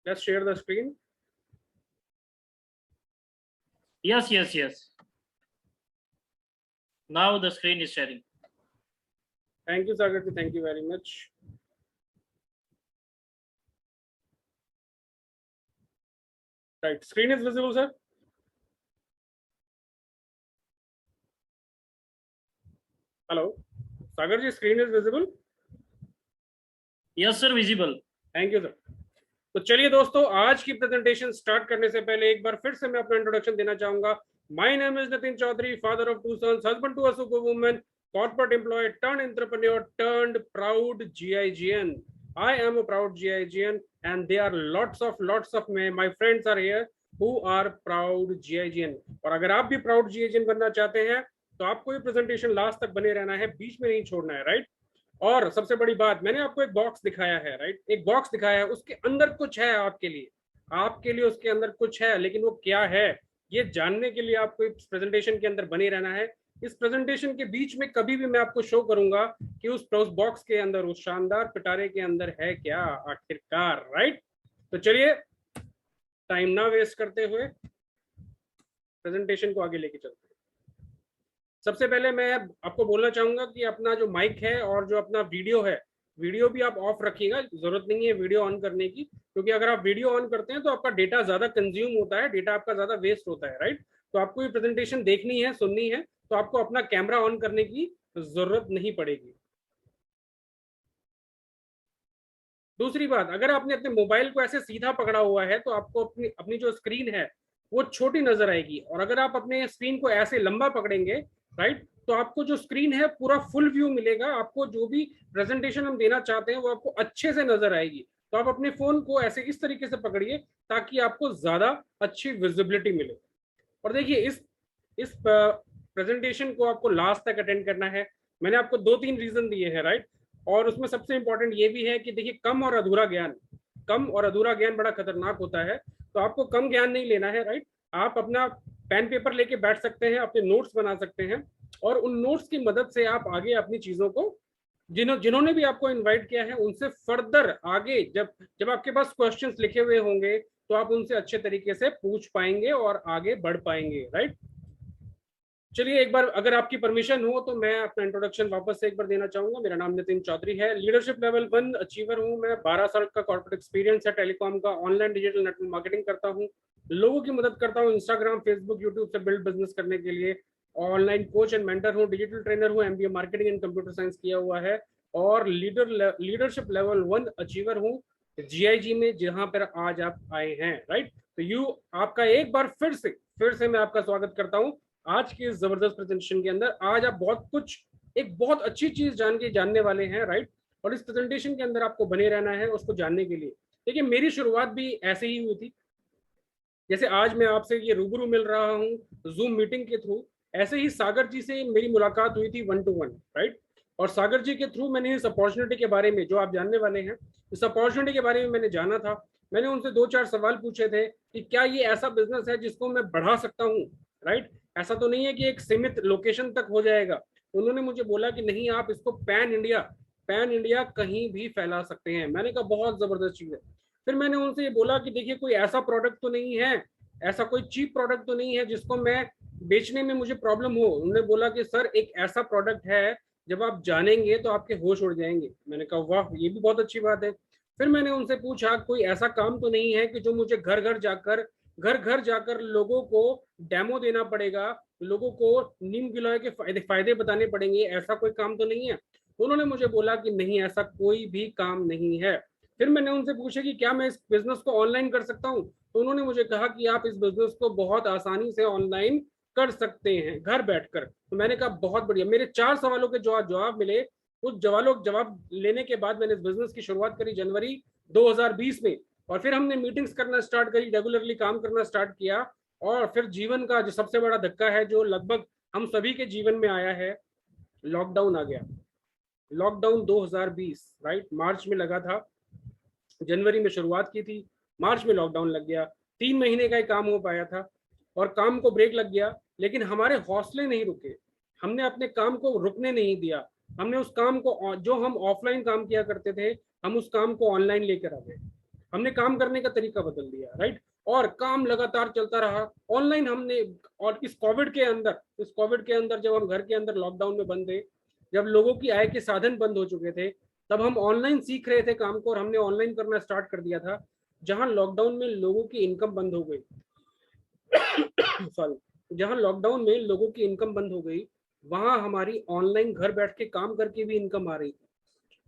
Let's share the screen. Yes. Now the screen is sharing. Thank you, Sagar. Thank you very much. Right. Screen is visible, sir. Hello. Sagar ji, screen is visible. Yes, sir. Visible. Thank you, sir. तो चलिए दोस्तों, आज की presentation start करने से पहले एक बार फिर से मैं अपना इंट्रोडक्शन देना चाहूंगा। My name is Nitin Chaudhary, father of 2 sons, husband to a superwoman, corporate employee turned entrepreneur turned proud GIGN. I am a proud GIGN and there are lots of my friends are here who are proud GIGN. और अगर आप भी proud GIGN बनना चाहते हैं तो आपको ये प्रेजेंटेशन लास्ट तक बने रहना है, बीच में नहीं छोड़ना है, राइट। और सबसे बड़ी बात, मैंने आपको एक बॉक्स दिखाया है, राइट, एक बॉक्स दिखाया है, उसके अंदर कुछ है आपके लिए उसके अंदर कुछ है, लेकिन वो क्या है ये जानने के लिए आपको इस प्रेजेंटेशन के अंदर बने रहना है। इस प्रेजेंटेशन के बीच में कभी भी मैं आपको शो करूंगा कि उस बॉक्स के अंदर, उस शानदार पिटारे के अंदर है क्या आखिरकार, राइट। तो चलिए टाइम ना वेस्ट करते हुए प्रेजेंटेशन को आगे लेके चलते हैं। सबसे पहले मैं आपको बोलना चाहूंगा कि अपना जो माइक है और जो अपना वीडियो है, वीडियो भी आप ऑफ रखिएगा, जरूरत नहीं है वीडियो ऑन करने की, क्योंकि अगर आप वीडियो ऑन करते हैं तो आपका डेटा ज्यादा कंज्यूम होता है, डेटा आपका ज्यादा वेस्ट होता है, राइट। तो आपको ये प्रेजेंटेशन देखनी है, सुननी है, तो आपको अपना कैमरा ऑन करने की जरूरत नहीं पड़ेगी। दूसरी बात, अगर आपने अपने मोबाइल को ऐसे सीधा पकड़ा हुआ है तो आपको अपनी अपनी जो स्क्रीन है वो छोटी नजर आएगी, और अगर आप अपने स्क्रीन को ऐसे लंबा पकड़ेंगे, राइट, तो आपको जो स्क्रीन है पूरा फुल व्यू मिलेगा, आपको जो भी प्रेजेंटेशन हम देना चाहते हैं वो आपको अच्छे से नजर आएगी। तो आप अपने फोन को ऐसे इस तरीके से पकड़िए ताकि आपको ज्यादा अच्छी विजिबिलिटी मिले। और देखिए, इस प्रेजेंटेशन को आपको लास्ट तक अटेंड करना है। मैंने आपको 2-3 रीजन दिए हैं, राइट, और उसमें सबसे इंपॉर्टेंट ये भी है कि देखिए, कम और अधूरा ज्ञान बड़ा खतरनाक होता है। तो आपको कम ज्ञान नहीं लेना है, राइट। आप अपना पेन पेपर लेके बैठ सकते हैं, अपने नोट्स बना सकते हैं, और उन नोट्स की मदद से आप आगे अपनी चीजों को, जिन्होंने भी आपको इनवाइट किया है उनसे फर्दर आगे, जब आपके पास क्वेश्चंस लिखे हुए होंगे तो आप उनसे अच्छे तरीके से पूछ पाएंगे और आगे बढ़ पाएंगे, राइट। चलिए, एक बार अगर आपकी परमिशन हो तो मैं अपना इंट्रोडक्शन वापस से एक बार देना चाहूंगा। मेरा नाम नितिन चौधरी है, लीडरशिप लेवल 1 अचीवर हूं मैं, 12 साल का कॉर्पोरेट एक्सपीरियंस है टेलीकॉम का, ऑनलाइन डिजिटल नेटवर्क मार्केटिंग करता हूं, लोगों की मदद करता हूं इंस्टाग्राम, फेसबुक, यूट्यूब से बिल्ड बिजनेस करने के लिए, ऑनलाइन कोच एंड मेंटर हूं, डिजिटल ट्रेनर हूं, MBA marketing and computer science किया हुआ है, और लीडरशिप लेवल 1 अचीवर हूं GIG में, जहां पर आज आप आए हैं, राइट। तो आपका एक बार फिर से मैं आपका स्वागत करता हूं आज की इस जबरदस्त प्रेजेंटेशन के अंदर। आज आप एक बहुत अच्छी चीज जानने वाले हैं, राइट। और इस प्रेजेंटेशन के अंदर आपको बने रहना है उसको जानने के लिए। देखिए, मेरी शुरुआत भी ऐसे ही हुई थी, जैसे आज मैं आपसे ये रूबरू मिल रहा हूँ जूम मीटिंग के थ्रू, ऐसे ही सागर जी से मेरी मुलाकात हुई थी 1 to 1, राइट। और सागर जी के थ्रू मैंने इस अपॉर्चुनिटी के बारे में, जो आप जानने वाले हैं, इस अपॉर्चुनिटी के बारे में मैंने जाना था। मैंने उनसे 2-4 सवाल पूछे थे कि क्या ये ऐसा बिजनेस है जिसको मैं बढ़ा सकता हूँ, राइट। ऐसा तो नहीं है कि एक सीमित लोकेशन तक हो जाएगा। उन्होंने मुझे बोला कि नहीं, आप इसको पैन इंडिया कहीं भी फैला सकते हैं। मैंने कहा बहुत जबरदस्त चीज है। फिर मैंने उनसे ये बोला कि देखिए, कोई ऐसा प्रोडक्ट तो नहीं है, ऐसा कोई चीप प्रोडक्ट तो नहीं है जिसको मैं बेचने में मुझे प्रॉब्लम हो। उन्होंने बोला कि सर, एक ऐसा प्रोडक्ट है जब आप जानेंगे तो आपके होश उड़ जाएंगे। मैंने कहा वाह, ये भी बहुत अच्छी बात है। फिर मैंने उनसे पूछा, कोई ऐसा काम तो नहीं है कि जो मुझे घर घर जाकर लोगों को डेमो देना पड़ेगा, लोगों को नीम गिलोय के फायदे बताने पड़ेंगे, ऐसा कोई काम तो नहीं है। तो उन्होंने मुझे बोला कि नहीं, ऐसा कोई भी काम नहीं है। फिर मैंने उनसे पूछा कि क्या मैं इस बिजनेस को ऑनलाइन कर सकता हूँ। तो उन्होंने मुझे कहा कि आप इस बिजनेस को बहुत आसानी से ऑनलाइन कर सकते हैं घर बैठकर। तो मैंने कहा बहुत बढ़िया। मेरे 4 सवालों के जवाब मिले। उस जवाब लेने के बाद मैंने इस बिजनेस की शुरुआत करी जनवरी 2020 में, और फिर हमने मीटिंग्स करना स्टार्ट करी, रेगुलरली काम करना स्टार्ट किया। और फिर जीवन का जो सबसे बड़ा धक्का है, जो लगभग हम सभी के जीवन में आया है, लॉकडाउन आ गया। लॉकडाउन 2020, राइट, मार्च में लगा था। जनवरी में शुरुआत की थी, मार्च में लॉकडाउन लग गया। 3 महीने का ही काम हो पाया था और काम को ब्रेक लग गया, लेकिन हमारे हौसले नहीं रुके। हमने अपने काम को रुकने नहीं दिया। हमने उस काम को, जो हम ऑफलाइन काम किया करते थे, हम उस काम को ऑनलाइन लेकर आ गए। हमने काम करने का तरीका बदल दिया, राइट। और काम लगातार चलता रहा ऑनलाइन हमने। और इस कोविड के अंदर जब हम घर के अंदर लॉकडाउन में बंद थे, जब लोगों की आय के साधन बंद हो चुके थे, तब हम ऑनलाइन सीख रहे थे काम को, और हमने ऑनलाइन करना स्टार्ट कर दिया था। जहां लॉकडाउन में लोगों की इनकम बंद हो गई सॉरी, जहां लॉकडाउन में लोगों की इनकम बंद हो गई, वहां हमारी ऑनलाइन घर बैठ के काम करके भी इनकम आ रही थी।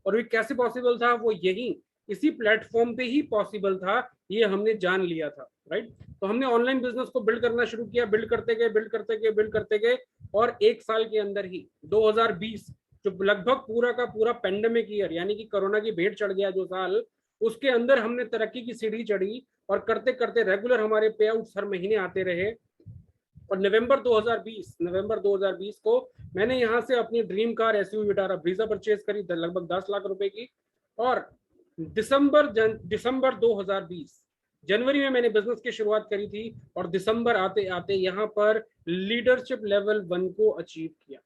और ये कैसे पॉसिबल था? वो यही इसी प्लेटफॉर्म पे ही पॉसिबल था, ये हमने जान लिया था, राइट। तो हमने ऑनलाइन बिजनेस को बिल्ड करना शुरू किया, बिल्ड करते गए और 1 साल के अंदर ही 2020, जो लगभग पूरा का पूरा पेंडेमिक ईयर, यानी कि कोरोना की भेंट चढ़ गया जो साल, उसके अंदर हमने तरक्की की सीढ़ी चढ़ी और करते करते रेगुलर हमारे पे आउट हर महीने आते रहे। और नवंबर 2020 को मैंने यहाँ से अपनी dream car SUV Vitara Brezza purchase करी लगभग 10 लाख रुपए की। और दिसंबर 2020 जनवरी में मैंने बिजनेस की शुरुआत करी थी, और दिसंबर आते आते यहाँ पर लीडरशिप लेवल 1 को अचीव किया,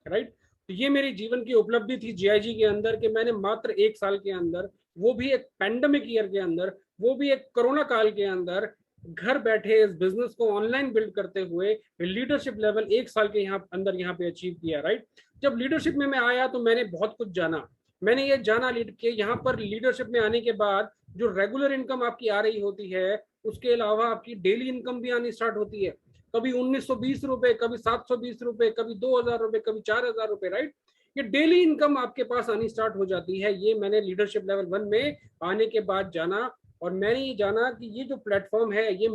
राइट। तो ये मेरी जीवन की उपलब्धि थी जीआईजी के अंदर, कि मैंने मात्र 1 साल के अंदर, वो भी एक पैंडेमिक ईयर के अंदर, वो भी एक कोरोना काल के अंदर, घर बैठे इस बिजनेस को ऑनलाइन बिल्ड करते हुए लीडरशिप लेवल 1 साल के यहाँ पे अचीव किया, राइट। जब लीडरशिप में मैं आया तो मैंने बहुत कुछ जाना। मैंने ये जाना लीड के यहाँ पर लीडरशिप में आने के बाद जो रेगुलर इनकम आपकी आ रही होती है, उसके अलावा आपकी डेली इनकम भी आनी स्टार्ट होती है। कभी 1920 रुपए, कभी 720 रुपए, कभी 2000 रुपए, कभी 4000 रुपए, राइट। ये डेली इनकम आपके पास आनी स्टार्ट हो जाती है। ये मैंने लीडरशिप लेवल 1 में आने के बाद जाना, और मैंने ये जाना कि ये जो प्लेटफॉर्म है, ये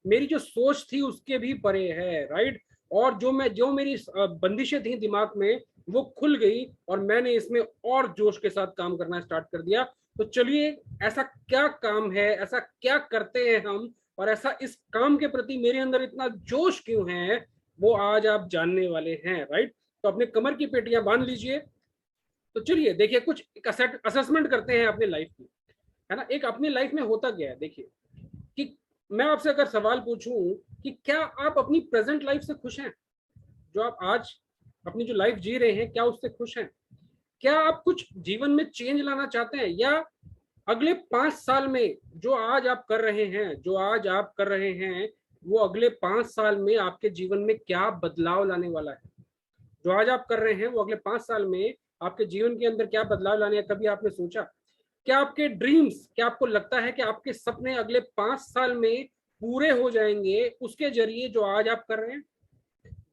मेरी जो सोच थी उसके भी परे है, राइट। और जो मेरी बंदिशें थी दिमाग में, वो खुल गई, और मैंने इसमें और जोश के साथ काम करना स्टार्ट कर दिया। तो चलिए, ऐसा क्या काम है, ऐसा क्या करते हैं हम, और ऐसा इस काम के प्रति मेरे अंदर इतना जोश क्यों है, वो आज आप जानने वाले हैं, राइट। तो अपने कमर की पेटियां बांध लीजिए। तो चलिए देखिए, कुछ असेसमेंट करते हैं अपनी लाइफ की, है ना। एक अपनी लाइफ में होता क्या है, देखिए, कि मैं आपसे अगर सवाल पूछूं कि क्या आप अपनी प्रेजेंट लाइफ से खुश हैं? जो आप आज अपनी जो लाइफ जी रहे हैं, क्या उससे खुश हैं? क्या आप कुछ जीवन में चेंज लाना चाहते हैं? या अगले 5 साल में जो आज आप कर रहे हैं, वो अगले 5 साल में आपके जीवन में क्या बदलाव लाने वाला है? जो आज आप कर रहे हैं, वो अगले 5 साल में आपके जीवन के अंदर क्या बदलाव लाने हैं? कभी आपने सोचा? क्या आपके ड्रीम्स, क्या आपको लगता है कि आपके सपने अगले 5 साल में पूरे हो जाएंगे उसके जरिए जो आज आप कर रहे हैं?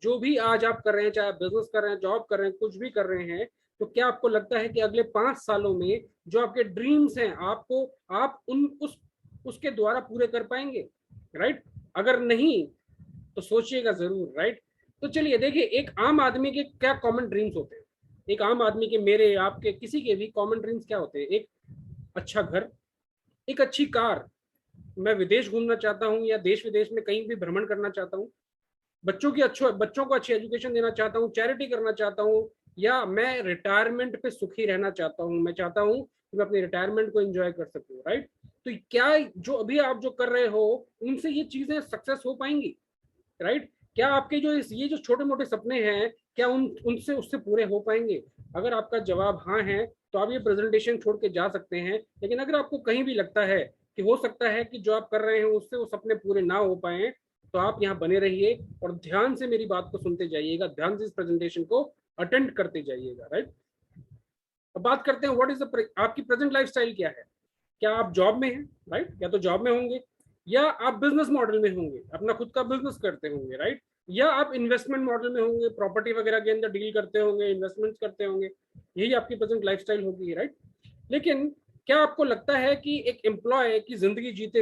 जो भी आज आप कर रहे हैं, चाहे आप बिजनेस कर रहे हैं, जॉब कर रहे हैं, कुछ भी कर रहे हैं, तो क्या आपको लगता है कि अगले 5 सालों में जो आपके ड्रीम्स हैं, आप उसके द्वारा पूरे कर पाएंगे, राइट? अगर नहीं तो सोचिएगा जरूर, राइट? तो चलिए देखिए, एक आम आदमी के क्या कॉमन ड्रीम्स होते हैं। एक आम आदमी के, मेरे, आपके, किसी के भी कॉमन ड्रीम्स क्या होते हैं? एक अच्छा घर, एक अच्छी कार, मैं विदेश घूमना चाहता हूँ या देश विदेश में कहीं भी भ्रमण करना चाहता हूँ, बच्चों को अच्छी एजुकेशन देना चाहता हूँ, चैरिटी करना चाहता हूँ, या मैं रिटायरमेंट पे सुखी रहना चाहता हूँ। मैं चाहता हूँ कि मैं अपनी रिटायरमेंट को एंजॉय कर सकूँ, राइट? तो क्या जो अभी आप जो कर रहे हो, उनसे ये चीजें सक्सेस हो पाएंगी, राइट? क्या आपके ये जो छोटे मोटे सपने हैं, क्या उनसे उससे पूरे हो पाएंगे? अगर आपका जवाब हाँ है, तो आप ये प्रेजेंटेशन छोड़ के जा सकते हैं। लेकिन अगर आपको कहीं भी लगता है कि हो सकता है कि जो आप कर रहे हैं उससे वो सपने पूरे ना हो पाए, तो आप यहाँ बने रहिए और ध्यान से मेरी बात को सुनते जाइएगा, ध्यान से इस प्रेजेंटेशन को अटेंड करते जाइएगा, राइट? अब बात करते हैं, व्हाट इज आपकी प्रेजेंट लाइफस्टाइल क्या है? क्या आप जॉब में हैं, राइट? या तो जॉब में होंगे, या आप बिजनेस मॉडल में होंगे, अपना खुद का बिजनेस करते होंगे, राइट? या आप इन्वेस्टमेंट मॉडल में होंगे, प्रॉपर्टी वगैरह के अंदर डील करते होंगे, इन्वेस्टमेंट्स करते होंगे। यही आपकी प्रेजेंट लाइफस्टाइल होगी, राइट? लेकिन क्या आपको लगता है कि एक एम्प्लॉय की जिंदगी जीते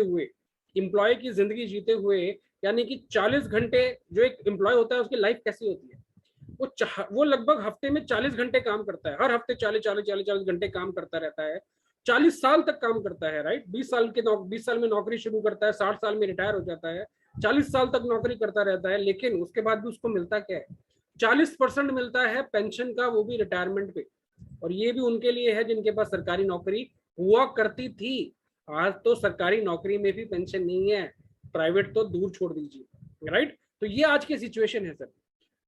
हुए यानी कि 40 घंटे, जो एक एम्प्लॉय होता है उसकी लाइफ कैसी होती है? वो लगभग हफ्ते में 40 घंटे काम करता है, हर हफ्ते 40 घंटे काम करता रहता है, 40 साल तक काम करता है, राइट? 20 साल में नौकरी शुरू करता है, 60 साल में रिटायर हो जाता है, 40 साल तक नौकरी करता रहता है। लेकिन उसके बाद भी उसको मिलता क्या है? 40% मिलता है पेंशन का, वो भी रिटायरमेंट पे। और ये भी उनके लिए है जिनके पास सरकारी नौकरी हुआ करती थी। आज तो सरकारी नौकरी में भी पेंशन नहीं है, प्राइवेट तो दूर छोड़ दीजिए, राइट? तो ये आज की सिचुएशन है सर।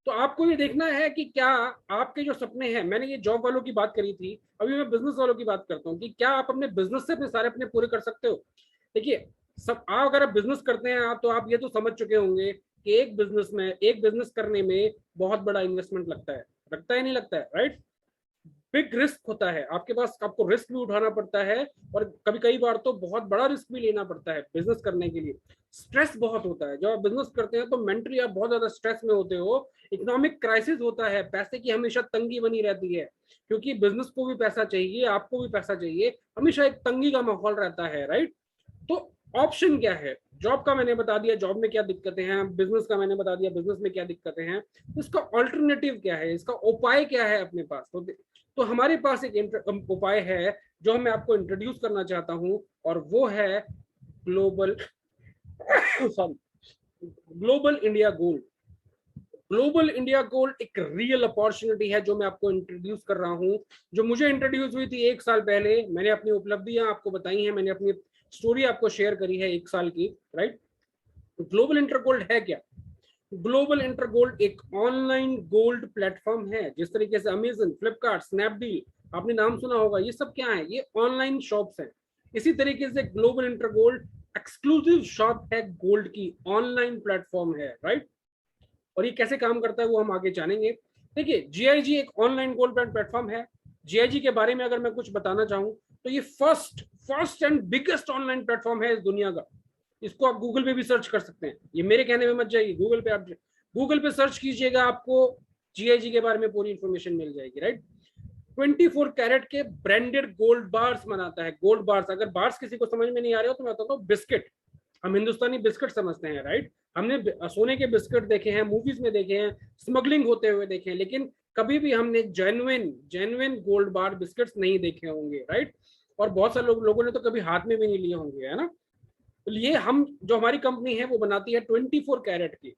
तो आपको ये देखना है कि क्या आपके जो सपने हैं, मैंने ये जॉब वालों की बात करी थी, अभी मैं बिजनेस वालों की बात करता हूँ कि क्या आप अपने बिजनेस से अपने सारे अपने पूरे कर सकते हो। देखिए, सब आप अगर आप बिजनेस करते हैं आप, तो आप ये तो समझ चुके होंगे कि एक बिजनेस करने में बहुत बड़ा इन्वेस्टमेंट लगता है नहीं लगता है, राइट। बिग रिस्क होता है आपके पास, आपको रिस्क भी उठाना पड़ता है, और कभी कई बार तो बहुत बड़ा रिस्क भी लेना पड़ता है बिजनेस करने के लिए। स्ट्रेस बहुत होता है जब आप बिजनेस करते हैं, तो मेंटली आप बहुत ज्यादा स्ट्रेस में होते हो। इकोनॉमिक क्राइसिस होता है, पैसे की हमेशा तंगी बनी रहती है, क्योंकि बिजनेस को भी पैसा चाहिए, आपको भी पैसा चाहिए, हमेशा एक तंगी का माहौल रहता है, राइट। तो ऑप्शन क्या है, जॉब का मैंने बता दिया जॉब में क्या दिक्कतें हैं, बिजनेस का मैंने बता दिया बिजनेस में क्या दिक्कतें हैं, तो इसका ऑल्टरनेटिव क्या है, इसका उपाय क्या है अपने पास। तो हमारे पास एक उपाय है जो मैं आपको इंट्रोड्यूस करना चाहता हूं, और वो है global sorry global India gold. Global India gold एक रियल अपॉर्चुनिटी है जो मैं आपको इंट्रोड्यूस कर रहा हूं, जो मुझे इंट्रोड्यूस हुई थी 1 साल पहले। मैंने अपनी उपलब्धियां आपको बताई हैं, मैंने अपनी स्टोरी आपको शेयर करी है 1 साल की, राइट। ग्लोबल इंटर गोल्ड है क्या? ग्लोबल इंटर गोल्ड एक ऑनलाइन गोल्ड प्लेटफॉर्म है। जिस तरीके से अमेजन, फ्लिपकार्ट, स्नैपडील, आपने नाम सुना होगा, ये सब क्या है, ये ऑनलाइन शॉप्स हैं। इसी तरीके से global inter gold exclusive shop है, गोल्ड की ऑनलाइन प्लेटफॉर्म है, राइट। और ये कैसे काम करता है वो हम आगे जानेंगे। देखिए, जीआईजी एक ऑनलाइन गोल्ड प्लेटफॉर्म है। जीआईजी के बारे में अगर मैं कुछ बताना चाहूँ, तो ये first and biggest online platform है इस दुनिया का। इसको आप गूगल पे भी सर्च कर सकते हैं, ये मेरे कहने में मत जाइए, गूगल पे सर्च कीजिएगा, आपको जीआईजी के बारे में पूरी इंफॉर्मेशन मिल जाएगी, राइट। 24 कैरेट के ब्रांडेड गोल्ड बार्स बनाता है। गोल्ड बार्स, अगर बार्स किसी को समझ में नहीं आ रहे हो तो मैं बताता हूँ, बिस्किट, हम हिंदुस्तानी बिस्किट समझते हैं, राइट। हमने सोने के बिस्किट देखे हैं, मूवीज में देखे हैं, स्मगलिंग होते हुए देखे हैं, लेकिन कभी भी हमने जेन्युइन गोल्ड बार बिस्किट्स नहीं देखे होंगे, राइट। और बहुत सारे लोगों ने तो कभी हाथ में भी नहीं लिए होंगे, है ना। तो ये हम जो हमारी कंपनी है वो बनाती है 24 कैरेट की,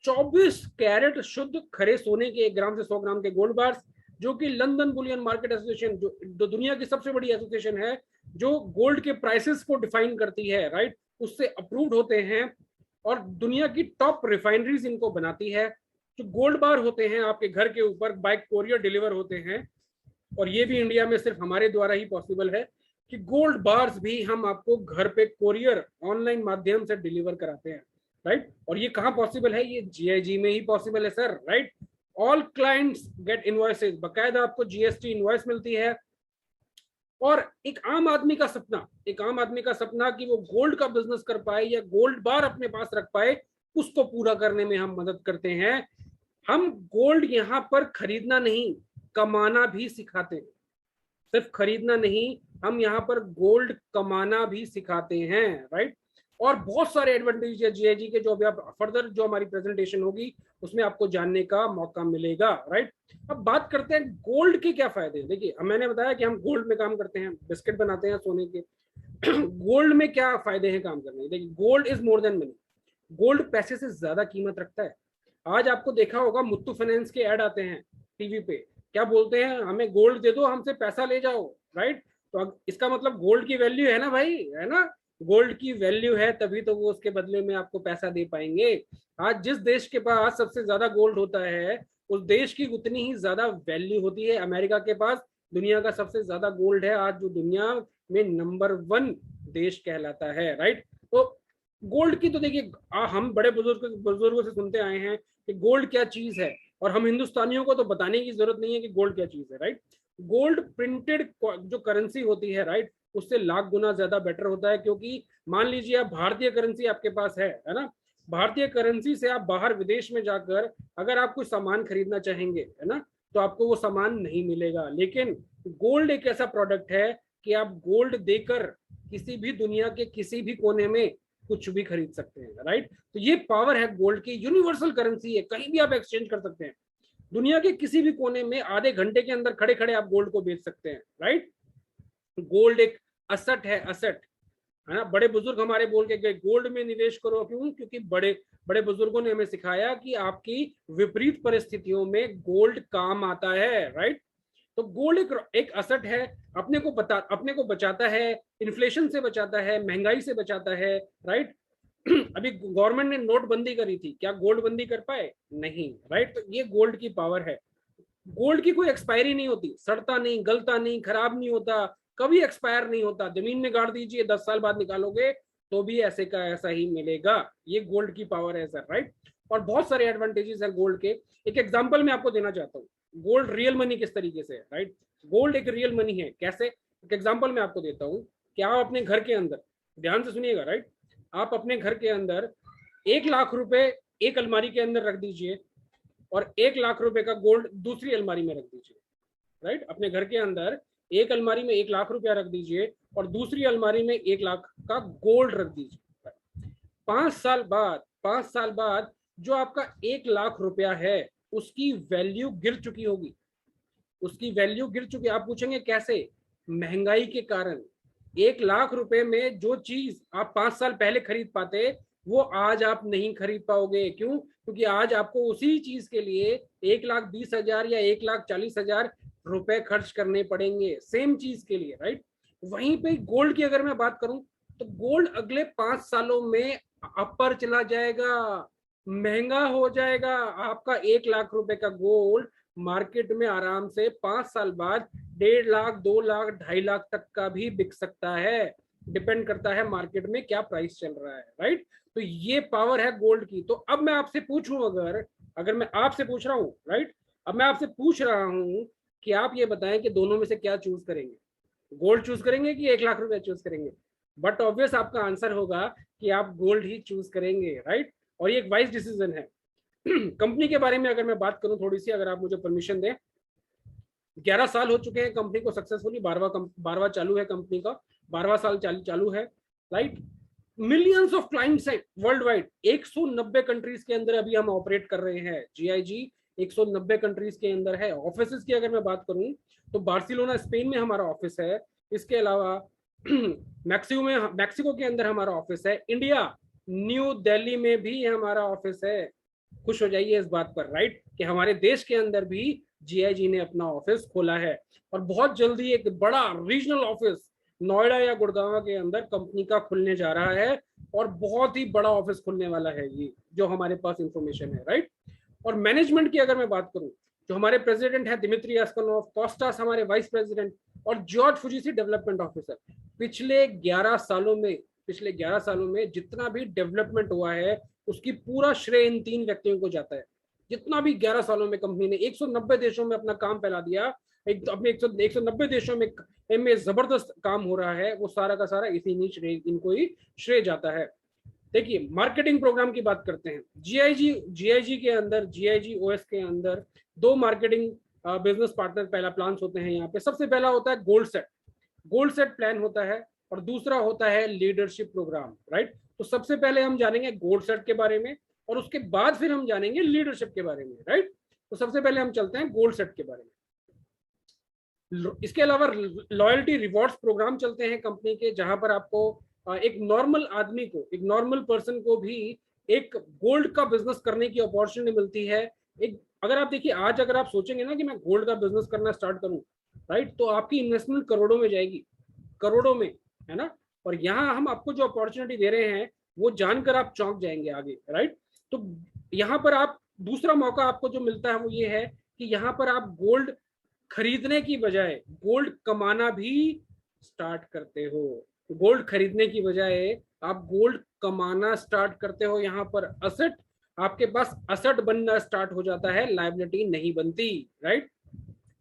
24 कैरेट शुद्ध खरे सोने के 1 ग्राम से 100 ग्राम के गोल्ड बार्स, जो कि लंदन बुलियन मार्केट एसोसिएशन, जो दुनिया की सबसे बड़ी एसोसिएशन है, जो गोल्ड के प्राइसेस को डिफाइन करती है, राइट, उससे अप्रूव्ड होते हैं। और दुनिया की टॉप रिफाइनरीज इनको बनाती है। जो गोल्ड बार होते हैं आपके घर के ऊपर बाय कोरियर डिलीवर होते हैं, और ये भी इंडिया में सिर्फ हमारे द्वारा ही पॉसिबल है कि गोल्ड बार्स भी हम आपको घर पे कोरियर ऑनलाइन माध्यम से डिलीवर कराते हैं, राइट। और ये कहाँ पॉसिबल है, ये जीआईजी में ही पॉसिबल है sir, right. All clients get invoices, बकायदा आपको जीएसटी इनवॉइस मिलती है। और एक आम आदमी का सपना कि वो गोल्ड का बिजनेस कर पाए या गोल्ड बार अपने पास रख पाए, उसको पूरा करने में हम मदद करते हैं। हम गोल्ड यहाँ पर खरीदना नहीं, कमाना भी सिखाते हैं। सिर्फ खरीदना नहीं, हम यहाँ पर गोल्ड कमाना भी सिखाते हैं, राइट। और बहुत सारे एडवांटेज है जीआईजी के, जो अभी आप फर्दर जो हमारी प्रेजेंटेशन होगी उसमें आपको जानने का मौका मिलेगा, राइट। अब बात करते हैं गोल्ड के क्या फायदे हैं। देखिए, मैंने बताया कि हम गोल्ड में काम करते हैं, बिस्किट बनाते हैं सोने के। गोल्ड में क्या फायदे हैं काम करने के? देखिए, gold is more than money. Gold पैसे से ज्यादा कीमत रखता है। आज आपको देखा होगा, मुत्तू फाइनेंस के ऐड आते हैं टीवी पे, क्या बोलते हैं, हमें गोल्ड दे दो, हमसे पैसा ले जाओ, राइट। तो इसका मतलब गोल्ड की वैल्यू है ना भाई, है ना। गोल्ड की वैल्यू है तभी तो वो उसके बदले में आपको पैसा दे पाएंगे। आज जिस देश के पास सबसे ज्यादा गोल्ड होता है, उस देश की उतनी ही ज्यादा वैल्यू होती है। अमेरिका के पास दुनिया का सबसे ज्यादा गोल्ड है आज, जो दुनिया में नंबर 1 देश कहलाता है, राइट। तो गोल्ड की तो देखिए, हम बड़े बुजुर्गों से सुनते आए हैं कि गोल्ड क्या चीज है, और हम हिंदुस्तानियों को तो बताने की जरूरत नहीं है कि गोल्ड क्या चीज है, राइट। गोल्ड प्रिंटेड जो करेंसी होती है, राइट, उससे लाख गुना ज्यादा बेटर होता है। क्योंकि मान लीजिए आप भारतीय करेंसी आपके पास है ना, भारतीय करेंसी से आप बाहर विदेश में जाकर अगर आप कोई सामान खरीदना चाहेंगे, है ना, तो आपको वो सामान नहीं मिलेगा। लेकिन गोल्ड एक ऐसा प्रोडक्ट है कि आप गोल्ड देकर किसी भी दुनिया के किसी भी कोने में कुछ भी खरीद सकते हैं, राइट। तो ये पावर है गोल्ड की, यूनिवर्सल करेंसी है, कहीं भी आप एक्सचेंज कर सकते हैं। दुनिया के किसी भी कोने में आधे घंटे के अंदर खड़े खड़े आप गोल्ड को बेच सकते हैं, राइट। गोल्ड एक असेट है ना। बड़े बुजुर्ग हमारे बोल के गए गोल्ड में निवेश करो, क्यों? क्योंकि बड़े बड़े बुजुर्गों ने हमें सिखाया कि आपकी विपरीत परिस्थितियों में गोल्ड काम आता है, राइट। तो गोल्ड एक असेट है, अपने को बचाता है, इन्फ्लेशन से बचाता है, महंगाई से बचाता है, राइट। अभी गवर्नमेंट ने नोटबंदी करी थी, क्या गोल्ड बंदी कर पाए? नहीं, राइट। तो ये गोल्ड की पावर है। गोल्ड की कोई एक्सपायरी नहीं होती, सड़ता नहीं, गलता नहीं, खराब नहीं होता, कभी एक्सपायर नहीं होता। जमीन में गाड़ दीजिए, 10 साल बाद निकालोगे तो भी ऐसे का ऐसा ही मिलेगा। ये गोल्ड की पावर है सर, राइट। और बहुत सारे एडवांटेजेस है गोल्ड के। एक एग्जांपल मैं आपको देना चाहता हूँ, गोल्ड रियल मनी किस तरीके से है, राइट। गोल्ड एक रियल मनी है, कैसे? एक एग्जांपल मैं आपको देता हूँ कि आप अपने घर के अंदर, ध्यान से सुनिएगा, राइट। आप अपने घर के अंदर 1 लाख रुपए एक अलमारी के अंदर रख दीजिए और 1 लाख रुपए का गोल्ड दूसरी अलमारी में रख दीजिए, राइट। अपने घर के अंदर एक अलमारी में 1 लाख रुपया रख दीजिए और दूसरी अलमारी में 1 लाख का गोल्ड रख दीजिए। 5 साल बाद जो आपका 1 लाख रुपया है उसकी वैल्यू गिर चुकी होगी, उसकी वैल्यू गिर चुकी। आप पूछेंगे कैसे? महंगाई के कारण। 1 लाख रुपए में जो चीज आप 5 साल पहले खरीद पाते वो आज आप नहीं खरीद पाओगे। क्यों? क्योंकि आज आपको उसी चीज के लिए 1,20,000 या 1,40,000 रुपए खर्च करने पड़ेंगे, सेम चीज के लिए, राइट। वहीं पे गोल्ड की अगर मैं बात करूं तो गोल्ड अगले 5 सालों में अपर चला जाएगा, महंगा हो जाएगा। आपका 1 लाख रुपए का गोल्ड मार्केट में आराम से 5 साल बाद 1.5 लाख, 2 लाख, 2.5 लाख तक का भी बिक सकता है। डिपेंड करता है मार्केट में क्या प्राइस चल रहा है, राइट। तो ये पावर है गोल्ड की। तो अब मैं आपसे पूछूं, अगर मैं आपसे पूछ रहा हूं, राइट, अब मैं आपसे पूछ रहा हूं कि आप ये बताएं कि दोनों में से क्या चूज करेंगे, गोल्ड चूज करेंगे कि 1 लाख रुपया चूज करेंगे? बट ऑब्वियस आपका आंसर होगा कि आप गोल्ड ही चूज करेंगे, राइट। और ये एक वाइज डिसीजन है। कंपनी के बारे में अगर मैं बात करूं थोड़ी सी, अगर आप मुझे परमिशन दें, 11 साल हो चुके हैं कंपनी को सक्सेसफुली, 12वां चालू है कंपनी का, 12वां साल चालू है, राइट। मिलियंस ऑफ क्लाइंट्स हैं वर्ल्ड वाइड, 190 कंट्रीज के अंदर अभी हम ऑपरेट कर रहे हैं। जीआईजी 190 कंट्रीज के अंदर है। ऑफिस की अगर मैं बात करूं तो बार्सिलोना स्पेन में हमारा ऑफिस है। इसके अलावा मैक्सिको के अंदर हमारा ऑफिस है। इंडिया न्यू दिल्ली में भी हमारा ऑफिस है। खुश हो जाइए इस बात पर, राइट, कि हमारे देश के अंदर भी जीआईजी ने अपना ऑफिस खोला है। और बहुत जल्दी एक बड़ा रीजनल ऑफिस नोएडा या गुड़गांव के अंदर कंपनी का खुलने जा रहा है और बहुत ही बड़ा ऑफिस खुलने वाला है, ये जो हमारे पास इंफॉर्मेशन है, राइट। और मैनेजमेंट की अगर मैं बात करूं, जो हमारे प्रेसिडेंट है दिमित्री एस्कनोव, कॉस्टास हमारे वाइस प्रेसिडेंट और जॉर्ज फुजीसी डेवलपमेंट ऑफिसर। पिछले 11 सालों में जितना भी डेवलपमेंट हुआ है उसकी पूरा श्रेय इन 3 व्यक्तियों को जाता है। जितना भी 11 सालों में कंपनी ने 190 देशों में अपना काम फैला दिया, अपने 190 देशों में जबरदस्त काम हो रहा है, वो सारा का सारा इनको ही श्रेय जाता है। देखिए मार्केटिंग प्रोग्राम की बात करते हैं। जीआईजी के अंदर, जीआईजी ओएस के अंदर 2 मार्केटिंग बिजनेस पार्टनर पहला प्लान होते हैं यहाँ पे। सबसे पहला होता है गोल्ड सेट प्लान होता है और दूसरा होता है लीडरशिप प्रोग्राम, राइट। तो सबसे पहले हम जानेंगे गोल्ड सेट के बारे में और उसके बाद फिर हम जानेंगे लीडरशिप के बारे में, राइट। तो सबसे पहले हम चलते हैं गोल्ड सेट के बारे में। इसके अलावा लॉयल्टी रिवॉर्ड्स प्रोग्राम चलते हैं कंपनी के, जहां पर आपको एक नॉर्मल आदमी को, एक नॉर्मल पर्सन को भी एक गोल्ड का बिजनेस करने की अपॉर्चुनिटी मिलती है। एक अगर आप देखिए, आज अगर आप सोचेंगे ना कि मैं गोल्ड का बिजनेस करना स्टार्ट करूं, राइट, तो आपकी इन्वेस्टमेंट करोड़ों में जाएगी, करोड़ों में, है ना। और यहाँ हम आपको जो अपॉर्चुनिटी दे रहे हैं वो जानकर आप चौंक जाएंगे आगे, राइट। तो यहाँ पर आप दूसरा मौका आपको जो मिलता है वो ये है कि यहाँ पर आप गोल्ड खरीदने की बजाय गोल्ड कमाना भी स्टार्ट करते हो। गोल्ड खरीदने की बजाय आप गोल्ड कमाना स्टार्ट करते हो। यहाँ पर असेट, आपके पास असेट बनना स्टार्ट हो जाता है, लायबिलिटी नहीं बनती, राइट।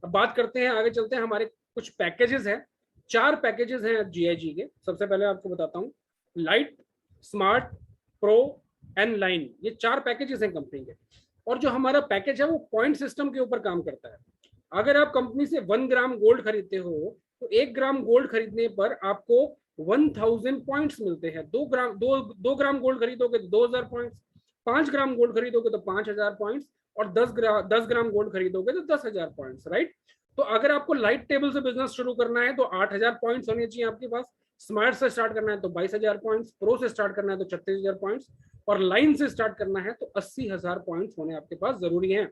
अब बात करते हैं, आगे चलते हैं। हमारे कुछ पैकेजेस हैं, 4 पैकेजेस हैं जीआईजी के। सबसे पहले आपको बताता हूँ, light, smart, pro and line, ये 4 पैकेजेस हैं कंपनी के। और जो हमारा पैकेज है वो पॉइंट सिस्टम के ऊपर काम करता है। अगर आप कंपनी से 1 ग्राम गोल्ड खरीदते हो तो 1 ग्राम गोल्ड खरीदने पर आपको 1000 पॉइंट्स मिलते हैं। 2 ग्राम गोल्ड खरीदोगे तो 2000 पॉइंट्स, 5 ग्राम गोल्ड खरीदोगे तो 5000 पॉइंट्स और 10 ग्राम गोल्ड खरीदोगे तो 10,000 पॉइंट्स, राइट। तो अगर आपको लाइट टेबल से बिजनेस शुरू करना है तो 8000 पॉइंट्स होने चाहिए आपके पास। स्मार्ट से स्टार्ट करना है तो 22,000 पॉइंट्स, प्रो से स्टार्ट करना है तो 36,000 पॉइंट्स और लाइन से स्टार्ट करना है तो 80,000 पॉइंट्स होने आपके पास जरूरी है।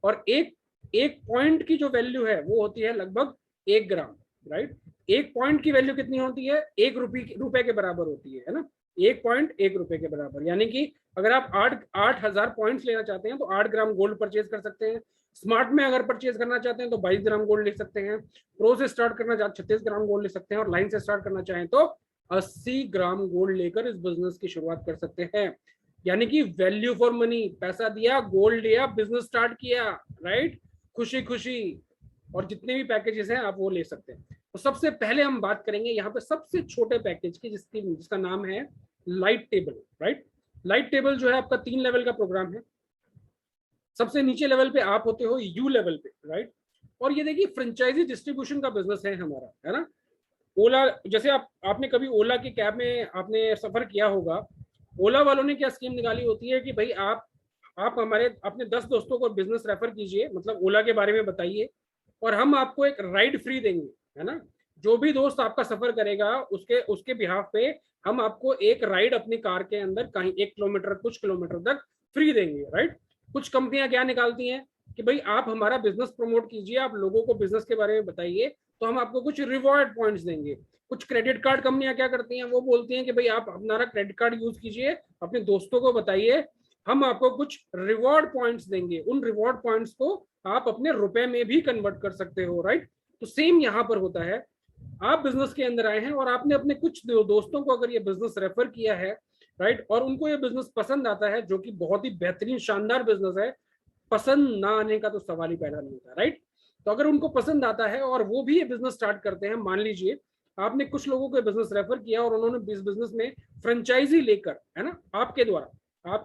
और एक पॉइंट की जो वैल्यू है वो होती है लगभग 1 ग्राम, राइट। एक पॉइंट की वैल्यू कितनी होती है? 1 रुपए के बराबर होती है ना। 1.1 रुपए के बराबर, यानी कि अगर आप 8,000 पॉइंट्स लेना चाहते हैं तो 8 ग्राम गोल्ड परचेज कर सकते हैं। स्मार्ट में अगर परचेज करना चाहते हैं तो 22 ग्राम गोल्ड ले सकते हैं। प्रो से स्टार्ट करना चाहते 36 ग्राम गोल्ड ले सकते हैं, और लाइन से स्टार्ट करना चाहें तो 80 ग्राम गोल्ड लेकर इस बिजनेस की शुरुआत कर सकते हैं। यानी कि वैल्यू फॉर मनी, पैसा दिया, गोल्ड लिया, बिजनेस स्टार्ट किया, राइट, खुशी खुशी। और जितने भी पैकेजेस हैं आप वो ले सकते हैं। तो सबसे पहले हम बात करेंगे यहाँ पे सबसे छोटे पैकेज की, जिसका नाम है light table, right. Light table जो है आपका 3 लेवल का प्रोग्राम है। सबसे नीचे लेवल पे आप होते हो यू लेवल पे, राइट। और ये देखिए फ्रेंचाइजी डिस्ट्रीब्यूशन का बिजनेस है हमारा, है ना। ओला, जैसे आपने कभी ओला की कैब में आपने सफर किया होगा, ओला वालों ने क्या स्कीम निकाली होती है कि भाई आप हमारे अपने 10 दोस्तों को बिजनेस रेफर कीजिए, मतलब ओला के बारे में बताइए, और हम आपको एक राइड फ्री देंगे, है ना। जो भी दोस्त आपका सफर करेगा उसके उसके बिहाफ पे हम आपको एक राइड अपनी कार के अंदर कहीं 1 किलोमीटर कुछ किलोमीटर तक फ्री देंगे, राइट। कुछ कंपनियां क्या निकालती हैं कि भाई आप हमारा बिजनेस प्रमोट कीजिए, आप लोगों को बिजनेस के बारे में बताइए, तो हम आपको कुछ रिवॉर्ड पॉइंट्स देंगे। कुछ क्रेडिट कार्ड कंपनियां क्या करती हैं, वो बोलती हैं कि भाई आप हमारा क्रेडिट कार्ड यूज कीजिए, अपने दोस्तों को बताइए, हम आपको कुछ रिवॉर्ड पॉइंट्स देंगे। उन रिवॉर्ड पॉइंट्स को आप अपने रुपए में भी कन्वर्ट कर सकते हो, राइट। तो सेम यहां पर होता है। आप बिजनेस के अंदर आए हैं और आपने अपने कुछ दोस्तों को अगर ये बिजनेस रेफर किया है, राइट, और उनको ये बिजनेस पसंद आता है, जो कि बहुत ही बेहतरीन शानदार बिजनेस है, पसंद ना आने का तो सवाल ही पैदा नहीं होता, राइट। तो अगर उनको पसंद आता है और वो भी ये बिजनेस स्टार्ट करते हैं, मान लीजिए आपने कुछ लोगों को बिजनेस रेफर किया और उन्होंने इस बिजनेस में फ्रेंचाइजी लेकर, है ना, आपके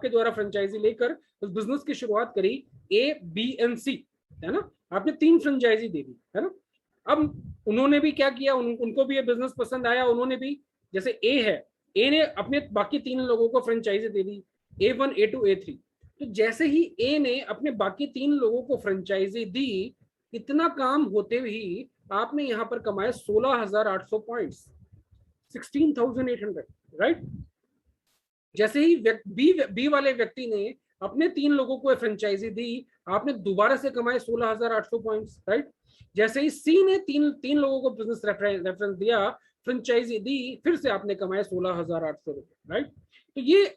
द्वारा फ्रेंचाइजी लेकर उस बिजनेस की शुरुआत करी, ए बी एंड सी, है ना, आपने 3 फ्रेंचाइजी दे दी, है ना। अब उन्होंने भी क्या किया, उनको भी ये बिजनेस पसंद आया, उन्होंने भी, जैसे ए है, ए ने अपने बाकी 3 लोगों को फ्रेंचाइजी दे दी, A1 A2 A3। तो जैसे ही ए ने अपने बाकी 3 लोगों को फ्रेंचाइजी दी, इतना काम होते ही आपने यहां पर कमाए 16,800 पॉइंट्स, 16,800, राइट। जैसे ही बी वाले व्यक्ति ने अपने 3 लोगों को फ्रेंचाइजी दी, आपने दोबारा से कमाए 16,800 पॉइंट्स, राइट। जैसे ही सी ने तीन लोगों को बिजनेस रेफरेंस दिया, फ्रेंचाइजी दी, फिर से आपने कमाए 16,800 रुपए, राइट। तो ये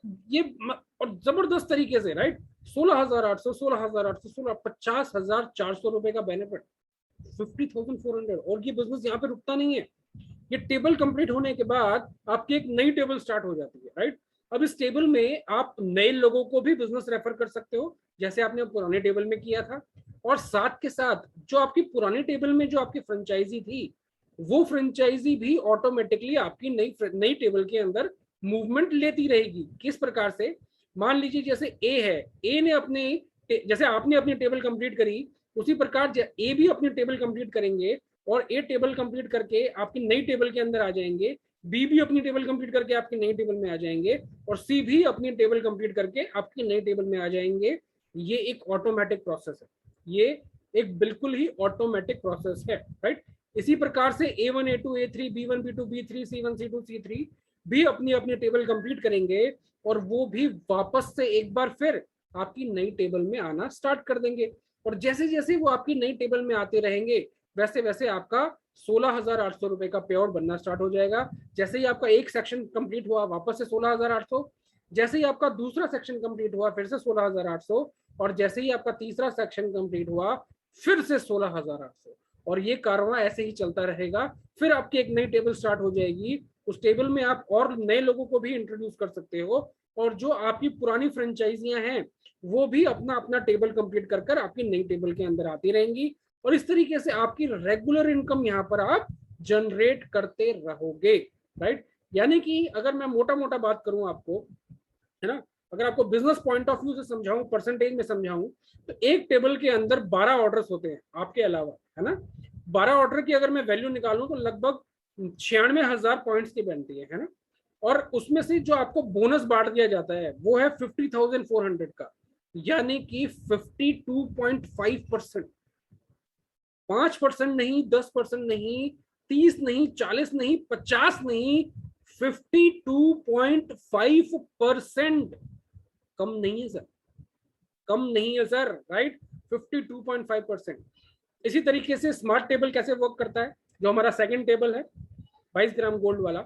और जबरदस्त तरीके से, राइट, 16,800 16,800 50,400 रुपए का बेनिफिट, 50,400। और ये बिजनेस यहाँ पे रुकता नहीं है। ये टेबल कंप्लीट होने के बाद आपकी एक नई टेबल स्टार्ट हो जाती है, राइट। अब इस टेबल में आप नए लोगों को भी बिजनेस रेफर कर सकते हो, जैसे आपने पुराने टेबल में किया था। और साथ के साथ जो आपकी पुरानी टेबल में जो आपकी फ्रेंचाइजी थी, वो फ्रेंचाइजी भी ऑटोमेटिकली आपकी नई टेबल के अंदर मूवमेंट लेती रहेगी। किस प्रकार से, मान लीजिए जैसे ए है, ए ने अपने, जैसे आपने अपनी टेबल कंप्लीट करी, उसी प्रकार ए भी अपनी टेबल कंप्लीट करेंगे और ए टेबल कंप्लीट करके आपकी नई टेबल के अंदर आ जाएंगे, बी भी अपनी टेबल कंप्लीट करके आपकी नई टेबल में आ जाएंगे, और सी भी अपनी टेबल कंप्लीट करके आपकी नई टेबल में आ जाएंगे। ये एक ऑटोमेटिक प्रोसेस है, ये एक बिल्कुल ही ऑटोमेटिक प्रोसेस है, राइट। इसी प्रकार से A1 A2 A3 B1 B2 B3 C1 C2 C3 भी अपनी अपनी टेबल कंप्लीट करेंगे, और वो भी वापस से एक बार फिर आपकी नई टेबल में आना स्टार्ट कर देंगे। और जैसे जैसे वो आपकी नई टेबल में आते रहेंगे, वैसे वैसे आपका 16,800 रुपए का पे आउट बनना स्टार्ट हो जाएगा। जैसे ही आपका एक सेक्शन कंप्लीट हुआ, वापस से 16,800, जैसे ही आपका दूसरा सेक्शन कंप्लीट हुआ, फिर से 16,800, और जैसे ही आपका तीसरा सेक्शन कंप्लीट हुआ, फिर से 16,800। और ये कारवां ऐसे ही चलता रहेगा। फिर आपकी एक नई टेबल स्टार्ट हो जाएगी, उस टेबल में आप और नए लोगों को भी इंट्रोड्यूस कर सकते हो, और जो आपकी पुरानी फ्रेंचाइजियां हैं वो भी अपना अपना टेबल कंप्लीट कर कर आपकी नई टेबल के अंदर आती रहेंगी। और इस तरीके से आपकी रेगुलर इनकम यहाँ पर आप जनरेट करते रहोगे, राइट। यानी कि अगर मैं मोटा मोटा बात करूं आपको, है ना, अगर आपको बिजनेस पॉइंट ऑफ व्यू से समझाऊं, परसेंटेज में समझाऊं, तो एक टेबल के अंदर 12 ऑर्डर्स होते हैं आपके अलावा, है ना। 12 ऑर्डर की अगर मैं वैल्यू निकालूं तो लगभग 96,000 पॉइंट्स की बनती है ना। और उसमें से जो आपको बोनस बांट दिया जाता है वो है 50,400 का, यानी कि 52.5%। 5% नहीं, 10% नहीं, 30 नहीं, 40 नहीं, 50 नहीं, 52.5%। कम नहीं है सर, कम नहीं है सर, राइट, 52.5%। इसी तरीके से स्मार्ट टेबल कैसे वर्क करता है, जो हमारा सेकंड टेबल है 22 ग्राम गोल्ड वाला,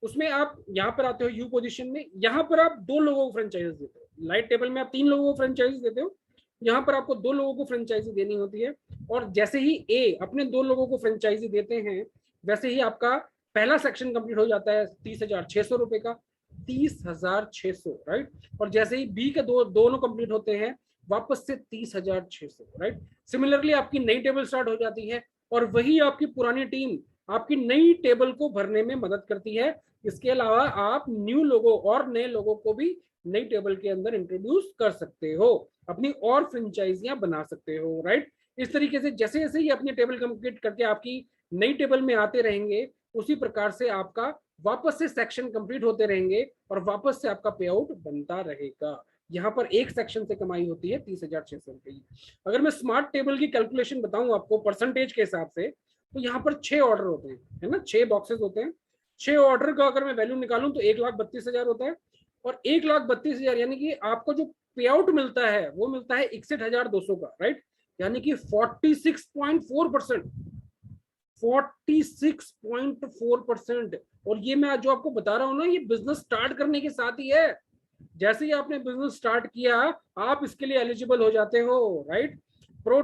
उसमें आप यहाँ पर आते हो यू पोजीशन में, यहाँ पर आप 2 लोगों को फ्रेंचाइजी देते हो। लाइट टेबल में आप 3 लोगों को फ्रेंचाइजी देते हो, यहाँ पर आपको 2 लोगों को फ्रेंचाइजी देनी होती है। और जैसे ही ए अपने 2 लोगों को फ्रेंचाइजी देते हैं, वैसे ही आपका पहला सेक्शन कंप्लीट हो जाता है 30,600 रुपए का, 30,600, राइट। और जैसे ही बी के दोनों कंप्लीट होते हैं, वापस से 30,600, राइट। सिमिलरली आपकी नई टेबल स्टार्ट हो जाती है और वही आपकी पुरानी टीम आपकी नई टेबल को भरने में मदद करती है। इसके अलावा आप न्यू लोगों और नए लोगों को भी नई टेबल के अंदर इंट्रोड्यूस कर सकते हो, अपनी और फ्रेंचाइजियां बना सकते हो, राइट। इस तरीके से जैसे जैसे ही अपनी टेबल कंप्लीट करके आपकी नई टेबल में आते रहेंगे, उसी प्रकार से आपका वापस से सेक्शन कंप्लीट होते रहेंगे और वापस से आपका पे आउट बनता रहेगा। यहाँ पर एक सेक्शन से कमाई होती है 30,600 रुपए की। अगर मैं स्मार्ट टेबल की कैलकुलेशन बताऊं आपको परसेंटेज के हिसाब से, तो यहाँ पर 6 ऑर्डर होते हैं, है ना, 6 बॉक्सेस होते हैं। 6 ऑर्डर का अगर मैं वैल्यू निकालूं तो 1,32,000 होता है। और 1,32,000 यानी कि आपको जो पे आउट मिलता है वो मिलता है 61,200 का, राइट। यानी कि 46.4%, 46.4%। और ये मैं जो आपको बता रहा हूं ना, ये बिजनेस स्टार्ट करने के साथ ही है। जैसे ही आपने बिजनेस स्टार्ट किया, आप इसके लिए एलिजिबल हो जाते हो, राइट। प्रो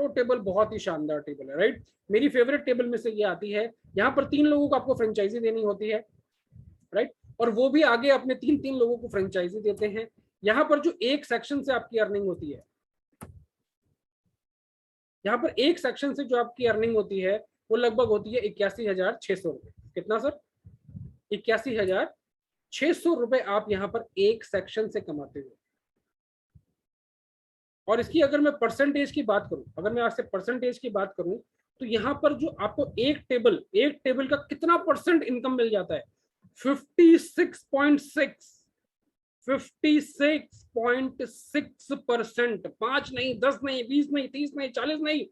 टेबल बहुत ही शानदार टेबल है, राइट। मेरी फेवरेट टेबल में से ये आती है। यहाँ पर 3 लोगों को आपको फ्रेंचाइजी देनी होती है, राइट। और वो भी आगे अपने 3 लोगों को फ्रेंचाइजी देते हैं। यहाँ पर जो एक सेक्शन से आपकी अर्निंग होती है, यहाँ पर एक सेक्शन से जो आपकी अर्निंग होती है वो लगभग होती है 81,600 रुपए। कितना सर? 81,600 रुपए आप यहाँ पर एक सेक्शन से कमाते हो। और इसकी अगर मैं परसेंटेज की बात करूं, अगर मैं आपसे परसेंटेज की बात करूं, तो यहाँ पर जो आपको एक टेबल का कितना परसेंट इनकम मिल जाता है? 56.6%। 5 नहीं, 10 नहीं, 20 नहीं, 30 नहीं, 40 नहीं,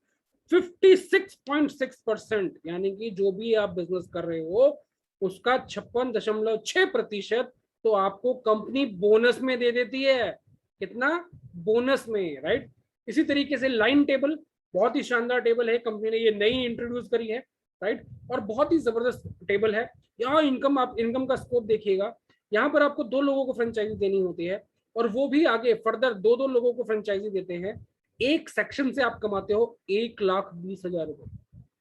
56.6%। यानी कि जो भी आप बिजनेस कर रहे हो उसका 56.6% तो आपको कंपनी बोनस में दे देती है। कितना? बोनस में, राइट। इसी तरीके से लाइन टेबल बहुत ही शानदार टेबल है, कंपनी ने ये नई इंट्रोड्यूस करी है, राइट। और बहुत ही जबरदस्त टेबल है। यहाँ इनकम का स्कोप देखिएगा। यहाँ पर आपको 2 लोगों को फ्रेंचाइजी देनी होती है और वो भी आगे फर्दर 2 लोगों को फ्रेंचाइजी देते हैं। एक सेक्शन से आप कमाते हो 1,20,000 रुपए।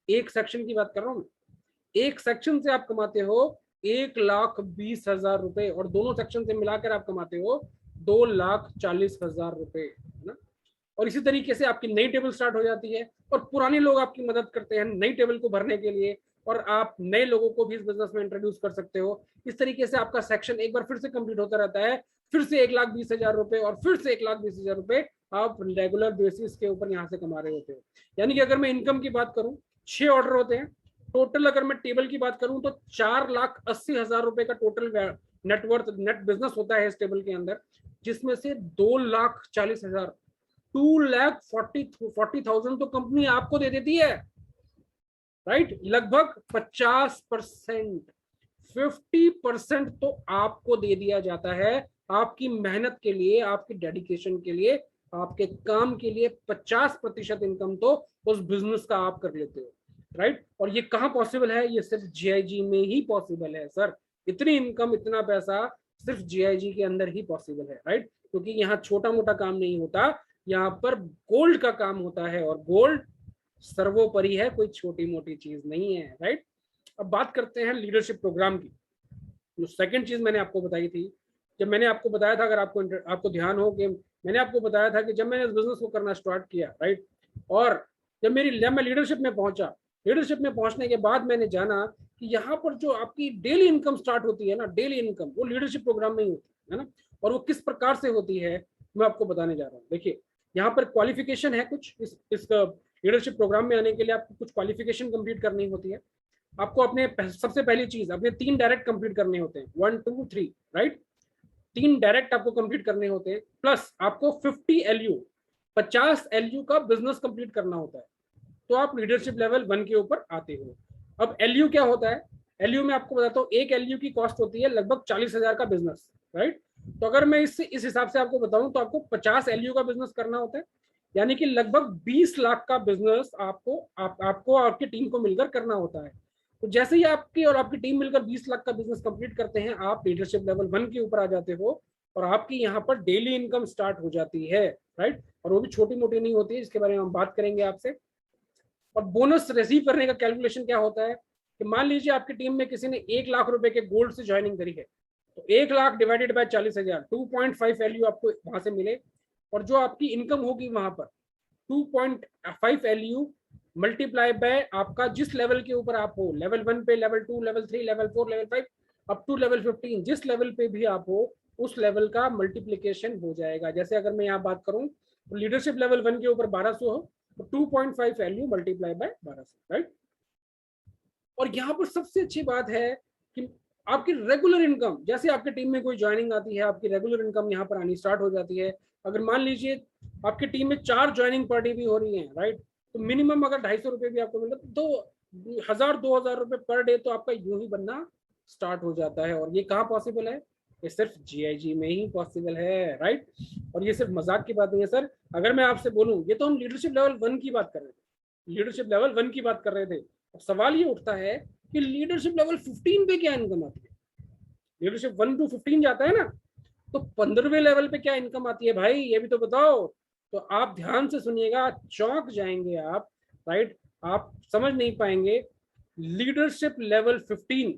एक सेक्शन की बात कर रहा हूँ, एक सेक्शन से आप कमाते हो 1,20,000 रुपए और दोनों सेक्शन से मिलाकर आप कमाते हो 2,40,000 रुपए, है ना। और इसी तरीके से आपकी नई टेबल स्टार्ट हो जाती है और पुराने लोग आपकी मदद करते हैं नई टेबल को भरने के लिए, और आप नए लोगों को भी इस बिजनेस में इंट्रोड्यूस कर सकते हो। इस तरीके से आपका सेक्शन एक बार फिर से कंप्लीट होता रहता है, फिर से 1,20,000 रुपए और फिर से 1,20,000 रुपए आप रेगुलर बेसिस के ऊपर यहाँ से कमा रहे होते हो। यानी कि अगर मैं इनकम की बात करूं, 6 ऑर्डर होते हैं टोटल। अगर मैं टेबल की बात करूं तो 4,80,000 रुपए का टोटल नेट बिजनेस होता है इस टेबल के अंदर, जिसमें से 2,40,000, 2,40,000 तो कंपनी आपको दे देती है, राइट। लगभग 50%, 50% तो आपको दे दिया जाता है आपकी मेहनत के लिए, आपकी डेडिकेशन के लिए, आपके काम के लिए। 50% इनकम तो उस बिजनेस का आप कर लेते हो, राइट। और ये कहाँ पॉसिबल है? ये सिर्फ जीआईजी में ही पॉसिबल है सर। इतनी इनकम, इतना पैसा सिर्फ जीआईजी के अंदर ही पॉसिबल है, राइट। क्योंकि यहाँ छोटा मोटा काम नहीं होता, यहाँ पर गोल्ड का काम होता है और गोल्ड सर्वोपरि है, कोई छोटी मोटी चीज नहीं है, राइट। अब बात करते हैं लीडरशिप प्रोग्राम की। जो सेकंड चीज मैंने आपको बताई थी, जब मैंने आपको बताया था, अगर आपको ध्यान हो कि मैंने आपको बताया था कि जब मैंने इस बिजनेस को करना स्टार्ट किया, राइट, और जब मैं लीडरशिप में पहुंचा, लीडरशिप में पहुंचने के बाद मैंने जाना कि यहाँ पर जो आपकी डेली इनकम स्टार्ट होती है ना, डेली इनकम, वो लीडरशिप प्रोग्राम में ही होती है ना। और वो किस प्रकार से होती है मैं आपको बताने जा रहा हूँ। देखिए, यहाँ पर क्वालिफिकेशन है कुछ, इस लीडरशिप प्रोग्राम में आने के लिए आपको कुछ क्वालिफिकेशन कंप्लीट करनी होती है। आपको अपने सबसे पहली चीज अपने 3 डायरेक्ट कंप्लीट करने होते हैं, 1 2 3, राइट। 3 डायरेक्ट आपको कंप्लीट करने होते हैं, प्लस आपको 50 LU का बिजनेस कंप्लीट करना होता है, तो आप लीडरशिप लेवल 1 के ऊपर आते हो। अब LU क्या होता है? LU में आपको बताता हूँ, एक LU की कॉस्ट होती है लगभग 40,000 का बिजनेस, राइट। तो अगर मैं इस हिसाब से आपको बताऊं तो आपको 50 LU का बिजनेस करना होता है, यानी कि लगभग 20 लाख का बिजनेस आपको आपकी टीम को मिलकर करना होता है। तो जैसे ही आपकी और आपकी टीम मिलकर 20 लाख का बिजनेस कंप्लीट करते हैं, आप लीडरशिप लेवल 1 के ऊपर आ जाते हो और आपकी यहाँ पर डेली इनकम स्टार्ट हो जाती है, राइट। और वो भी छोटी मोटी नहीं होती है, इसके बारे में हम बात करेंगे आपसे। और बोनस रिसीव करने का कैलकुलेशन क्या होता है कि मान लीजिए आपकी टीम में किसी ने 1 लाख रुपए के गोल्ड से ज्वाइनिंग करी है, तो 1 लाख डिवाइडेड बाय 40,000, 2.5 वैल्यू आपको वहां से मिले। और जो आपकी इनकम होगी वहां पर 2.5 वैल्यू मल्टीप्लाई बाय आपका जिस लेवल के ऊपर आप हो, लेवल 1 पे, level 2, level 3, level 4, level 5 up to level 15, जिस लेवल पे भी आप हो उस लेवल का मल्टीप्लीकेशन हो जाएगा। जैसे अगर मैं यहाँ बात करूं तो लीडरशिप लेवल 1 के ऊपर 1200 हो तो 2.5 वैल्यू मल्टीप्लाई बाय 1200, राइट। और यहाँ पर सबसे अच्छी बात है कि आपकी रेगुलर इनकम, जैसे आपकी टीम में कोई ज्वाइनिंग आती है, आपकी रेगुलर इनकम यहाँ पर आनी स्टार्ट हो जाती है। अगर मान लीजिए आपकी टीम में 4 ज्वाइनिंग पार्टी भी हो रही है, राइट, तो मिनिमम अगर 250 रुपए भी आपको मिले तो 2,000 रुपए पर डे तो आपका यूं ही बनना स्टार्ट हो जाता है। और ये कहाँ पॉसिबल है? ये सिर्फ GIG में ही पॉसिबल है, राइट। और ये सिर्फ मजाक की बात नहीं है सर। अगर मैं आपसे बोलूं, ये तो हम लीडरशिप लेवल 1 की बात कर रहे थे, लीडरशिप लेवल 1 की बात कर रहे थे। अब सवाल ये उठता है कि लीडरशिप लेवल 15 पे क्या इनकम आती है? लीडरशिप 1 to 15 जाता है ना, तो 15वें लेवल पे क्या इनकम आती है भाई, ये भी तो बताओ। तो आप ध्यान से सुनिएगा, चौंक जाएंगे आप, राइट, आप समझ नहीं पाएंगे। लीडरशिप लेवल 15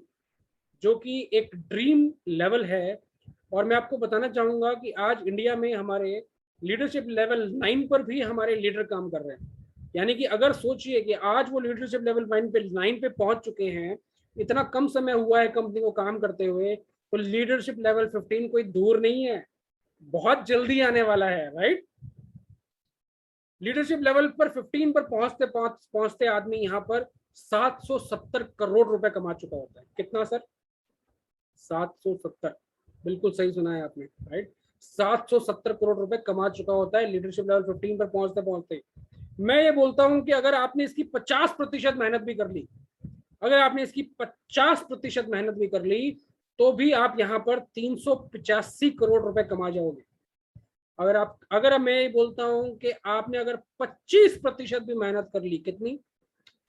जो कि एक ड्रीम लेवल है, और मैं आपको बताना चाहूंगा कि आज इंडिया में हमारे लीडरशिप लेवल 9 पर भी हमारे लीडर काम कर रहे हैं। यानी कि अगर सोचिए कि आज वो लीडरशिप लेवल 9 पे पहुंच चुके हैं, इतना कम समय हुआ है कंपनी को काम करते हुए, तो लीडरशिप लेवल 15 कोई दूर नहीं है, बहुत जल्दी आने वाला है, राइट। लीडरशिप लेवल पर 15 पर पहुंचते पहुंचते आदमी यहाँ पर 770 करोड़ रुपए कमा चुका होता है। कितना सर? 770, बिल्कुल सही सुना है आपने, राइट। 770 करोड़ रुपए कमा चुका होता है लीडरशिप लेवल 15 पर पहुंचते पहुंचते। मैं ये बोलता हूं कि अगर आपने इसकी 50% मेहनत भी कर ली, अगर आपने इसकी 50% मेहनत भी कर ली, तो भी आप यहाँ पर 385 करोड़ रुपए कमा जाओगे। अगर मैं बोलता हूं कि आपने अगर 25% भी मेहनत कर ली, कितनी?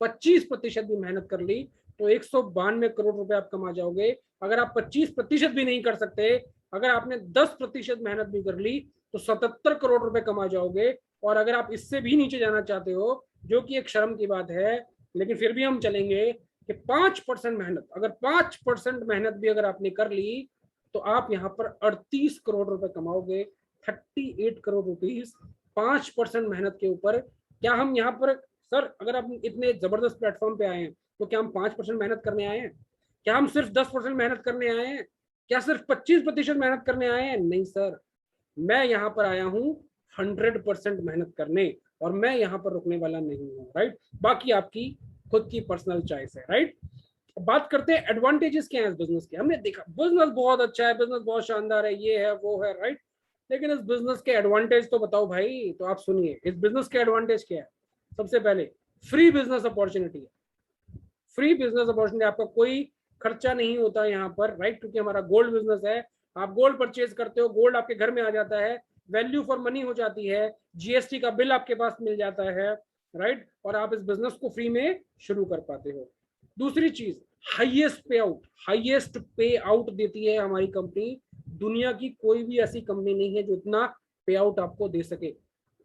25% भी मेहनत कर ली, तो 192 करोड़ रुपए आप कमा जाओगे। अगर आप 25% भी नहीं कर सकते, अगर आपने 10% मेहनत भी कर ली, तो 77 करोड़ रुपए कमा जाओगे। और अगर आप इससे भी नीचे जाना चाहते हो, जो कि एक शर्म की बात है, लेकिन फिर भी हम चलेंगे कि 5% मेहनत, अगर 5% मेहनत भी अगर आपने कर ली, तो आप यहाँ पर 38 करोड़ रुपए कमाओगे। 38 करोड़ रुपीज 5% मेहनत के ऊपर। क्या हम यहाँ पर, सर अगर आप इतने जबरदस्त प्लेटफॉर्म पे आए हैं, तो क्या हम 5% मेहनत करने आए हैं? क्या हम सिर्फ 10% मेहनत करने आए हैं? क्या सिर्फ 25% मेहनत करने आए हैं? नहीं सर, मैं यहाँ पर आया हूँ 100% मेहनत करने, और मैं यहाँ पर रुकने वाला नहीं हूँ, राइट। बाकी आपकी खुद की पर्सनल चॉइस है, राइट। बात करते हैं एडवांटेजेस क्या है इस बिजनेस के। हमने देखा बिजनेस बहुत अच्छा है, बिजनेस बहुत शानदार है, ये है वो है, राइट। लेकिन इस बिजनेस के एडवांटेज तो बताओ भाई। तो आप सुनिए, इस बिजनेस के एडवांटेज क्या है। सबसे पहले फ्री बिजनेस अपॉर्चुनिटी है। फ्री बिजनेस अपॉर्चुनिटी, आपका कोई खर्चा नहीं होता यहाँ पर, राइट, क्योंकि हमारा गोल्ड बिजनेस है। आप गोल्ड परचेज करते हो, गोल्ड आपके घर में आ जाता है, वैल्यू फॉर मनी हो जाती है, GST का बिल आपके पास मिल जाता है, राइट, और आप इस बिजनेस को फ्री में शुरू कर पाते हो। दूसरी चीज, हाईएस्ट पे आउट, हाईएस्ट पे आउट देती है हमारी कंपनी। दुनिया की कोई भी ऐसी कंपनी नहीं है जो इतना पे आउट आपको दे सके।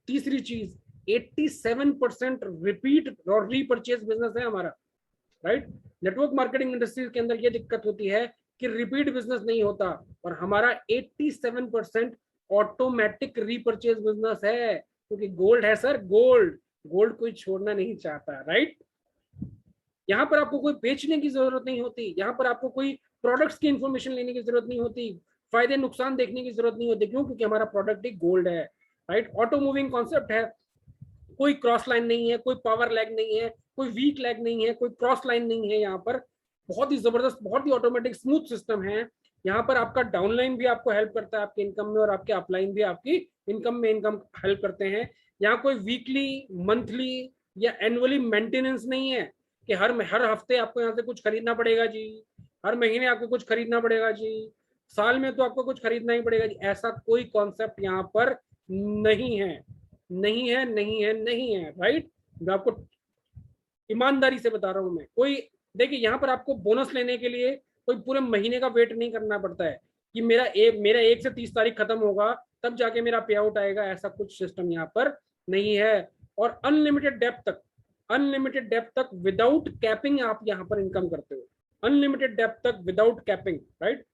तीसरी चीज, 87% रिपीट और रीपरचेज बिजनेस है हमारा, राइट। नेटवर्क मार्केटिंग इंडस्ट्री के अंदर ये दिक्कत होती है कि रिपीट बिजनेस नहीं होता, और हमारा 87% ऑटोमेटिक रीपरचेज बिजनेस है, क्योंकि गोल्ड है सर, गोल्ड, गोल्ड कोई छोड़ना नहीं चाहता, राइट। यहाँ पर आपको कोई बेचने की जरूरत नहीं होती, यहाँ पर आपको कोई प्रोडक्ट्स की इंफॉर्मेशन लेने की जरूरत नहीं होती, फायदे नुकसान देखने की जरूरत नहीं होती। क्यों? क्योंकि हमारा प्रोडक्ट ही गोल्ड है, राइट। ऑटो मूविंग कॉन्सेप्ट है, कोई क्रॉस लाइन नहीं है, कोई पावर लैग नहीं है, कोई वीक लैग नहीं है, कोई क्रॉस लाइन नहीं है। यहाँ पर बहुत ही जबरदस्त, बहुत ही ऑटोमेटिक स्मूथ सिस्टम है। यहाँ पर आपका डाउनलाइन भी आपको हेल्प करता है आपके इनकम में, और आपके अपलाइन भी आपकी इनकम में इनकम हेल्प करते हैं। यहाँ कोई वीकली, मंथली या एनुअली मेंटेनेंस नहीं है कि हर हफ्ते आपको यहाँ से कुछ खरीदना पड़ेगा जी, हर महीने आपको कुछ खरीदना पड़ेगा जी, साल में तो आपको कुछ खरीदना ही पड़ेगा जी। ऐसा कोई कॉन्सेप्ट यहाँ पर नहीं है, नहीं है, नहीं है, नहीं है, राइट। मैं आपको ईमानदारी से बता रहा हूं, मैं कोई देखिए यहाँ पर आपको बोनस लेने के लिए कोई पूरे महीने का वेट नहीं करना पड़ता है कि मेरा 1 से 30 तारीख खत्म होगा तब जाके मेरा पे आउट आएगा, ऐसा कुछ सिस्टम यहाँ पर नहीं है। और अनलिमिटेड डेप्थ तक विदाउट कैपिंग आप यहाँ पर इनकम करते हो, अनलिमिटेड डेप्थ तक विदाउट कैपिंग, राइट।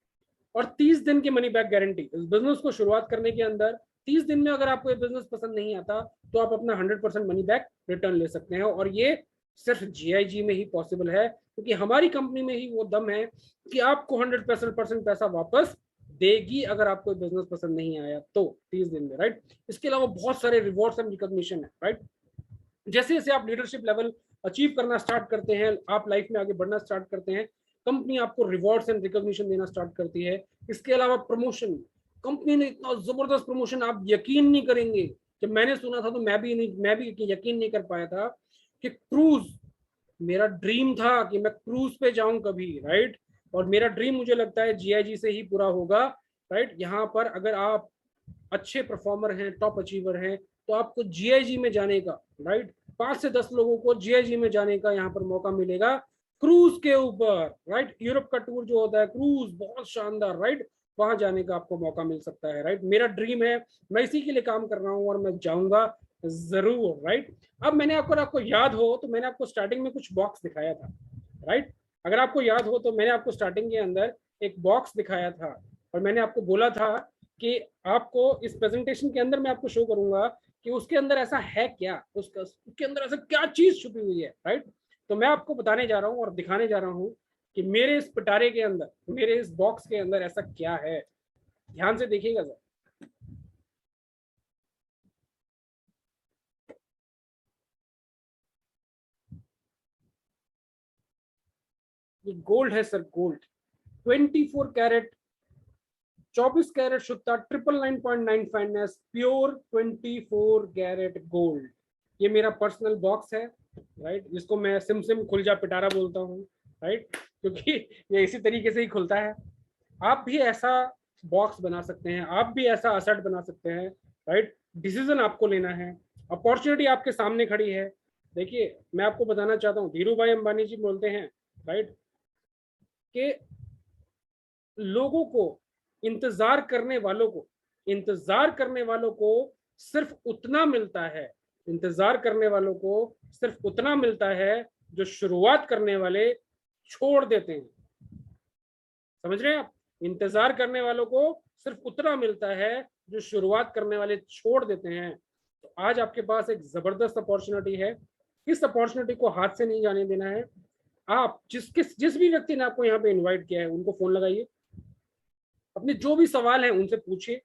और 30 दिन की मनी बैक गारंटी। इस बिजनेस को शुरुआत करने के अंदर 30 दिन में अगर आपको ये बिजनेस पसंद नहीं आता तो आप अपना 100% मनी बैक रिटर्न ले सकते हैं, और ये सिर्फ GIG में ही पॉसिबल है, क्योंकि हमारी कंपनी में ही वो दम है कि आपको 100% पैसा वापस देगी अगर आपको बिजनेस पसंद नहीं आया तो 30 दिन में, राइट। इसके अलावा बहुत सारे रिवॉर्ड्स एंड रिकॉग्निशन है, राइट। जैसे जैसे आप लीडरशिप लेवल अचीव करना स्टार्ट करते हैं, आप लाइफ में आगे बढ़ना स्टार्ट करते हैं, कंपनी आपको रिवॉर्ड्स एंड रिकॉग्निशन देना स्टार्ट करती है। इसके अलावा प्रमोशन, कंपनी ने इतना जबरदस्त प्रमोशन, आप यकीन नहीं करेंगे। जब मैंने सुना था तो मैं भी यकीन नहीं कर पाया था कि क्रूज, मेरा ड्रीम था कि मैं क्रूज पे जाऊं कभी, राइट। और मेरा ड्रीम मुझे लगता है GIG से ही पूरा होगा, राइट। यहाँ पर अगर आप अच्छे परफॉर्मर हैं, टॉप अचीवर हैं, तो आपको GIG में जाने का, राइट, 5 से 10 लोगों को GIG में जाने का यहाँ पर मौका मिलेगा क्रूज के ऊपर, राइट। यूरोप का टूर जो होता है क्रूज, बहुत शानदार, राइट, वहां जाने का आपको मौका मिल सकता है, राइट। मेरा ड्रीम है, मैं इसी के लिए काम कर रहा हूँ और मैं जाऊंगा जरूर, राइट। अब मैंने आपको याद हो तो मैंने आपको स्टार्टिंग में कुछ बॉक्स दिखाया था, राइट। अगर आपको याद हो तो मैंने आपको स्टार्टिंग के अंदर एक बॉक्स दिखाया था और मैंने आपको बोला था कि आपको इस प्रेजेंटेशन के अंदर मैं आपको शो करूंगा कि उसके अंदर ऐसा है क्या, उसके अंदर ऐसा क्या चीज छुपी हुई है, राइट। तो मैं आपको बताने जा रहा हूँ और दिखाने जा रहा हूँ कि मेरे इस पिटारे के अंदर, मेरे इस बॉक्स के अंदर ऐसा क्या है। ध्यान से देखिएगा सर। ये गोल्ड है सर, गोल्ड 24 कैरेट, 24 कैरेट शुद्धता, 999.9 फाइनेंस, प्योर 24 कैरेट गोल्ड। ये मेरा पर्सनल बॉक्स है, राइट, जिसको मैं सिम सिम खुल जा पिटारा बोलता हूँ, राइट, क्योंकि ये इसी तरीके से ही खुलता है। आप भी ऐसा बॉक्स बना सकते हैं, आप भी ऐसा असेट बना सकते हैं, राइट। डिसीजन आपको लेना है, अपॉर्चुनिटी आपके सामने खड़ी है। देखिए मैं आपको बताना चाहता हूँ, धीरू भाई अंबानी जी बोलते हैं, राइट, कि लोगों को, इंतजार करने वालों को सिर्फ उतना मिलता है, इंतजार करने वालों को सिर्फ उतना मिलता है जो शुरुआत करने वाले छोड़ देते हैं। समझ रहे हैं आप? इंतजार करने वालों को सिर्फ उतना मिलता है जो शुरुआत करने वाले छोड़ देते हैं। तो आज आपके पास एक जबरदस्त अपॉर्चुनिटी है, इस अपॉर्चुनिटी को हाथ से नहीं जाने देना है। आप जिस भी व्यक्ति ने आपको यहाँ पे इनवाइट किया है उनको फोन लगाइए, अपने जो भी सवाल हैं उनसे पूछिए,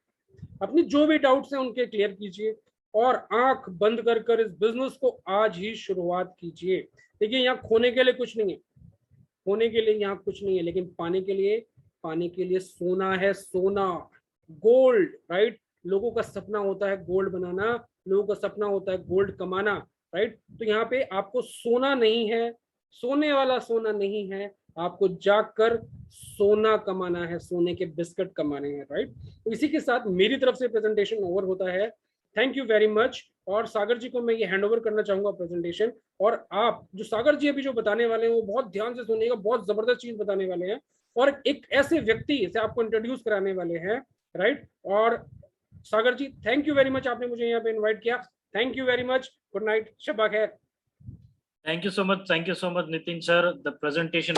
अपनी जो भी डाउट्स हैं उनके क्लियर कीजिए, और आंख बंद कर कर इस बिजनेस को आज ही शुरुआत कीजिए। देखिए यहाँ खोने के लिए कुछ नहीं है, खोने के लिए यहाँ कुछ नहीं है, लेकिन पाने के लिए सोना है, सोना, गोल्ड, राइट। लोगों का सपना होता है गोल्ड बनाना, लोगों का सपना होता है गोल्ड कमाना, राइट। तो यहाँ पे आपको सोना नहीं है, सोने वाला सोना नहीं है, आपको जाकर सोना कमाना है, सोने के बिस्किट कमाने हैं, राइट। तो इसी के साथ मेरी तरफ से प्रेजेंटेशन ओवर होता है। Thank you very much. और सागर जी को मैं ये हैंड ओवर करना चाहूंगा प्रेजेंटेशन, और आप जो सागर जी अभी जो बताने वाले हैं वो बहुत ध्यान से सुनिएगा, बहुत जबरदस्त चीज बताने वाले हैं, और एक ऐसे व्यक्ति से आपको इंट्रोड्यूस कराने वाले हैं, राइट। और Sagar ji thank you very much, आपने मुझे यहाँ पे इन्वाइट किया। Thank you very much, good night, शब्बा खैर। Thank you so much, Nitin sir. The presentation